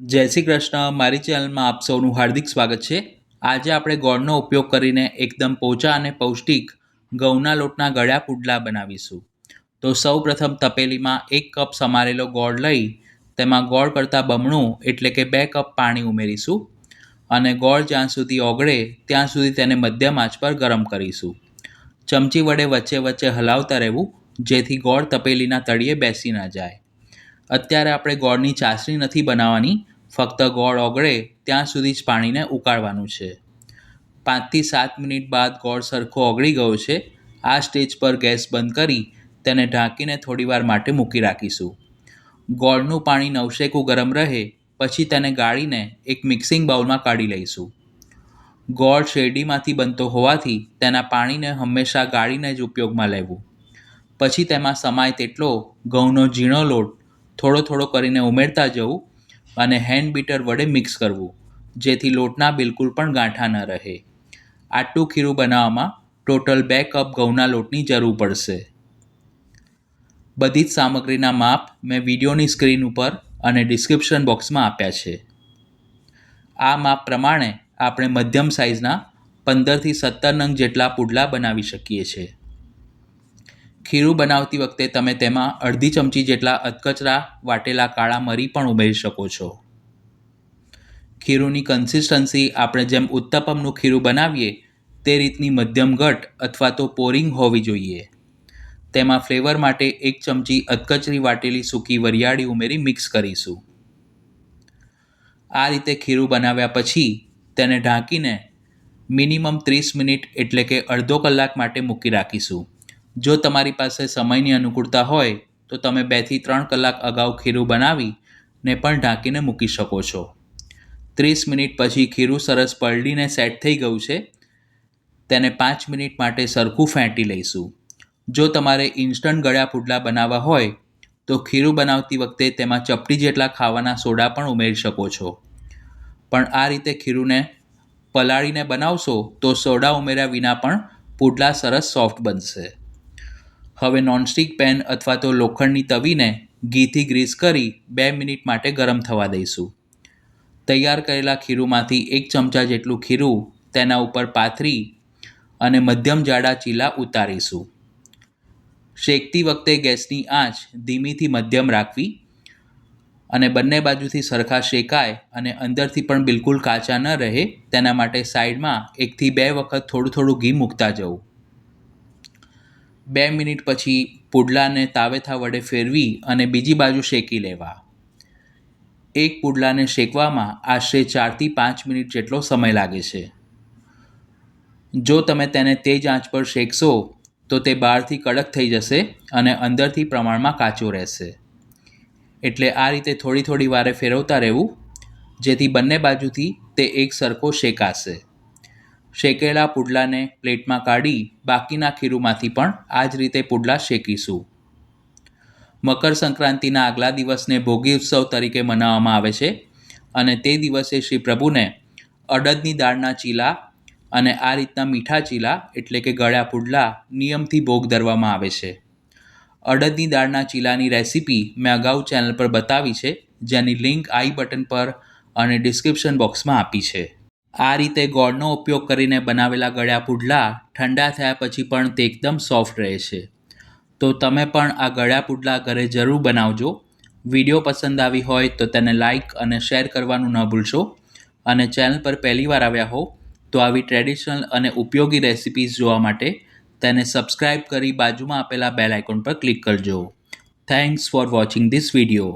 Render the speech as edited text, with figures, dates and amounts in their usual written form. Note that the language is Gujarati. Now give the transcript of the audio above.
જય શ્રી કૃષ્ણ. મારી ચેનલમાં આપ સૌનું હાર્દિક સ્વાગત છે. આજે આપણે ગોળનો ઉપયોગ કરીને એકદમ પોચા અને પૌષ્ટિક ઘઉંના લોટના ગળ્યા પુડલા બનાવીશું. તો સૌ પ્રથમ તપેલીમાં 1 કપ સમારેલો ગોળ લઈ તેમાં ગોળ કરતાં બમણું એટલે કે 2 કપ પાણી ઉમેરીશું અને ગોળ જ્યાં સુધી ઓગળે ત્યાં સુધી તેને મધ્યમ આંચ પર ગરમ કરીશું. ચમચી વડે વચ્ચે વચ્ચે હલાવતા રહેવું જેથી ગોળ તપેલીના તળિયે બેસી ન જાય. અત્યારે આપણે ગોળની ચાસણી નથી બનાવવાની, ફક્ત ગોળ ઓગળે ત્યાં સુધી જ પાણીને ઉકાળવાનું છે. 5 થી 7 મિનિટ બાદ ગોળ સરખો ઓગળી ગયો છે. આ સ્ટેજ પર ગેસ બંધ કરી તેને ઢાંકીને થોડીવાર માટે મૂકી રાખીશું. ગોળનું પાણી નવશેકું ગરમ રહે પછી તેને ગાળીને એક મિક્સિંગ બાઉલમાં કાઢી લઈશું. ગોળ શેરડીમાંથી બનતો હોવાથી તેના પાણીને હંમેશા ગાળીને જ ઉપયોગમાં લેવું. પછી તેમાં સમાય તેટલો ઘઉંનો ઝીણો લોટ થોડો થોડો કરીને ઉમેરતા જવું અને હેન્ડ બીટર વડે મિક્સ કરવું જેથી લોટના બિલકુલ પણ ગાંઠા ન રહે. આટલું ખીરું બનાવવામાં ટોટલ 2 કપ ઘઉંના લોટની જરૂર પડશે. બધી જ સામગ્રીના માપ મેં વિડીયોની સ્ક્રીન ઉપર અને ડિસ્ક્રિપ્શન બોક્સમાં આપ્યા છે. આ માપ પ્રમાણે આપણે મધ્યમ સાઇઝના 15 થી 17 નંગ જેટલા પુડલા બનાવી શકીએ છીએ. ખીરું બનાવતી વખતે તમે તેમાં અડધી ચમચી જેટલા અધકચરા વાટેલા કાળા મરી પણ ઉમેરી શકો છો. ખીરુંની કન્સિસ્ટન્સી આપણે જેમ ઉત્તપમનું ખીરું બનાવીએ તે રીતની મધ્યમ ઘટ અથવા તો પોરિંગ હોવી જોઈએ. તેમાં ફ્લેવર માટે 1 ચમચી અધકચરી વાટેલી સૂકી વરિયાળી ઉમેરી મિક્સ કરીશું. આ રીતે ખીરું બનાવ્યા પછી તેને ઢાંકીને મિનિમમ 30 મિનિટ એટલે કે અડધો કલાક માટે મૂકી રાખીશું. જો તમારી પાસે સમયની અનુકૂળતા હોય તો તમે 2 થી 3 કલાક અગાઉ ખીરું બનાવીને પણ ઢાંકીને મૂકી શકો છો. 30 મિનિટ પછી ખીરું સરસ પલળીને સેટ થઈ ગયું છે. તેને 5 મિનિટ માટે સરખું ફેંટી લઈશું. જો તમારે ઇન્સ્ટન્ટ ગળ્યા પુડલા બનાવવા હોય તો ખીરું બનાવતી વખતે તેમાં ચપટી જેટલા ખાવાના સોડા પણ ઉમેરી શકો છો. પણ આ રીતે ખીરુંને પલાળીને બનાવશો તો સોડા ઉમેર્યા વિના પણ પુડલા સરસ સોફ્ટ બનશે. હવે નોનસ્ટિક પેન અથવા તો લોખંડની તવીને ઘીથી ગ્રીસ કરી 2 મિનિટ માટે ગરમ થવા દઈશું. તૈયાર કરેલા ખીરુંમાંથી 1 ચમચા જેટલું ખીરું તેના ઉપર પાથરી અને મધ્યમ જાડા ચીલા ઉતારીશું. શેકતી વખતે ગેસની આંચ ધીમીથી મધ્યમ રાખવી અને બંને બાજુથી સરખા શેકાય અને અંદરથી પણ બિલકુલ કાચા ન રહે તેના માટે સાઈડમાં 1 થી 2 વખત થોડું થોડું ઘી મૂકતા જવું. 2 મિનિટ પછી પુડલાને તાવેથા વડે ફેરવી અને બીજી બાજુ શેકી લેવા. એક પુડલાને શેકવામાં આશરે 4 થી 5 મિનિટ જેટલો સમય લાગે છે. જો તમે તેને તેજ આંચ પર શેકશો તો તે બહારથી કડક થઈ જશે અને અંદરથી પ્રમાણમાં કાચો રહેશે. એટલે આ રીતે થોડી થોડી વારે ફેરવતા રહેવું જેથી બંને બાજુથી તે એક સરખો શેકાશે. શેકેલા પુડલાને પ્લેટમાં કાઢી બાકીના ખીરુંમાંથી પણ આ જ રીતે પુડલા શેકીશું. મકર સંક્રાંતિના આગલા દિવસને ભોગી ઉત્સવ તરીકે મનાવવામાં આવે છે અને તે દિવસે શ્રી પ્રભુને અડદની દાળના ચીલા અને આ રીતના મીઠા ચીલા એટલે કે ગળ્યા પુડલા નિયમથી ભોગ ધરવામાં આવે છે. અડદની દાળના ચીલાની રેસીપી મેં અગાઉ ચેનલ પર બતાવી છે, જેની લિંક આઈ બટન પર અને ડિસ્ક્રિપ્શન બોક્સમાં આપી છે. આ રીતે ગોળનો ઉપયોગ કરીને બનાવેલા ગળ્યા પુડલા ઠંડા થયા પછી પણ તે એકદમ સોફ્ટ રહે છે. તો તમે પણ આ ગળ્યા પુડલા ઘરે જરૂર બનાવજો. વિડીયો પસંદ આવી હોય તો તેને લાઇક અને શેર કરવાનું ન ભૂલશો અને ચેનલ પર પહેલીવાર આવ્યા હો તો આવી ટ્રેડિશનલ અને ઉપયોગી રેસિપીઝ જોવા માટે તેને સબસ્ક્રાઇબ કરી બાજુમાં આપેલા બેલ આઇકોન પર ક્લિક કરજો. Thanks for watching this video.